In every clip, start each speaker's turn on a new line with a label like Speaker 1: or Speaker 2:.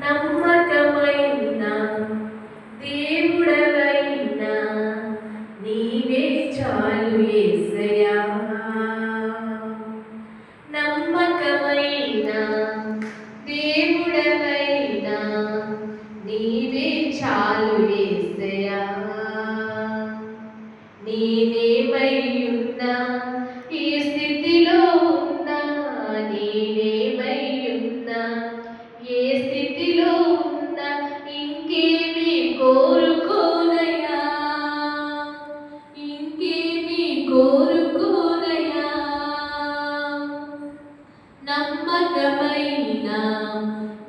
Speaker 1: నమ్మకమైన దేవుడవైనా నీవే చాలు యేసయ్యా. నమ్మకమైన దేవుడవైనా నీవే చాలు యేసయ్యా. నేనేమైయున్నా ఈ స్థితిలో ఉన్నా, నేనేమైయున్నా ఏ స్థితిలో ఉన్నా ఇంకేమీ కోరుకోనయ్యా, ఇంకేమీ కోరుకోనయ్యా. నమ్మకమైన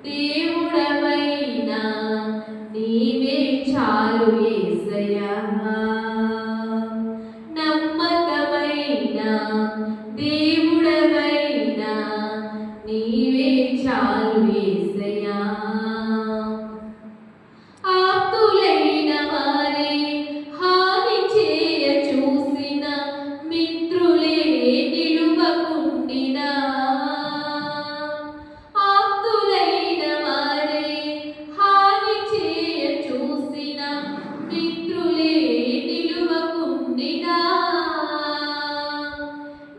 Speaker 1: దేవుడవైనా నీవే చాలు యేసయ్యా. నమ్మకమైన దేవుడవైనా నీవే చాలు యేసయ్యా. ఆప్తులైన వారే హాని చేయ చూసిన మిత్రులే నిలువకుండినా, ఆప్తులైన వారే హాని చేయ చూసిన మిత్రులే నిలువకుండినా,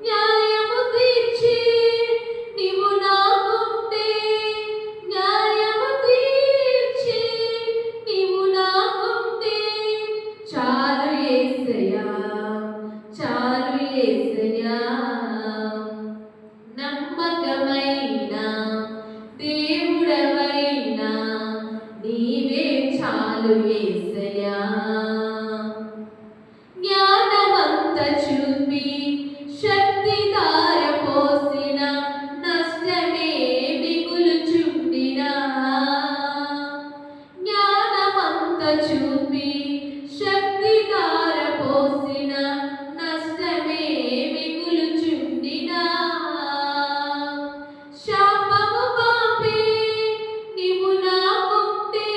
Speaker 1: న్యాయము తీర్చి నీవు నాకుంటే, న్యాయము తీర్చి నీవు నాకుంటే చాలు యేసయ్యా, చాలు యేసయ్యా. నమ్మకమైన దేవుడవైనా నీవే చాలు యేసయ్యా. జ్ఞానమంత చూపి శక్తి ధారపోసిన నష్టమే మిగులుచుండినా, జ్ఞానమంత చూపి శక్తి ధారపోసిన నష్టమే మిగులుచుండినా, శాపము పాపి నీవు నాకుంటే,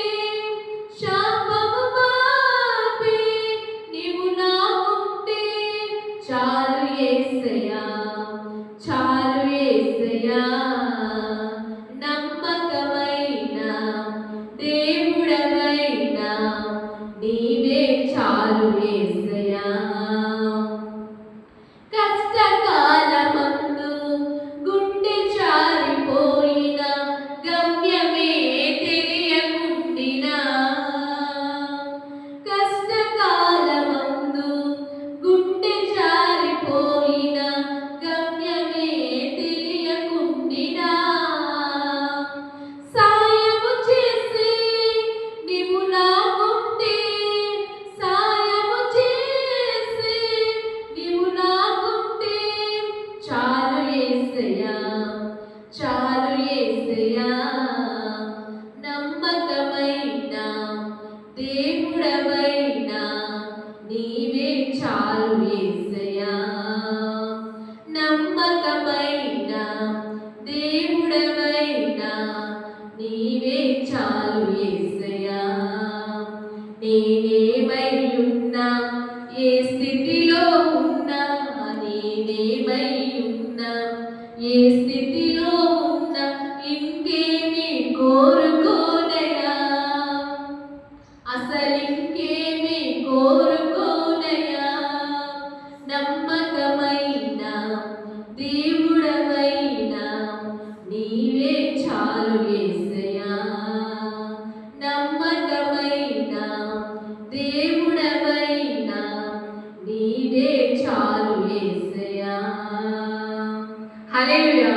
Speaker 1: శాపము పాపి నీవు నాకుంటే చాలు యేసయ్యా, చాలు యేసయ్యా. నమ్మకమైన దేవుడవైనా నీవే చాలు యేసయ్యా. కష్టకాలమందు గుండె జారిపోయిన గమ్యమే తెలియకుండినా, కష్టకాలమందు గుండె జారిపోయిన గమ్యమే తెలియకుండినా, సాయము చేసి నీవు నాకుంటే, సాయము చేసి నీవు నాకుంటే చాలు యేసయ్యా, చాలు యేసయ్యా. నమ్మకమైన దేవుడవైనా నీవే చాలు యేసయ్యా. నమ్మకమైన దేవుడవైనా నీవే చాలు యేసయ్యా. నేనేమైయున్నా ఏ స్థితిలో ఉన్నా, నేనేమైయున్నా ఏ స్థితిలో ఉన్నా ఇంకేమీ కోరుకోనయ్యా, అసలింకేమీ కోరుకోనయ్యా. నమ్మకమైన దేవుడవైనా నీవే చాలు యేసయ్యా. నమ్మకమైన దేవుడవైనా నీవే చాలు యేసయ్యా. హల్లెలూయా.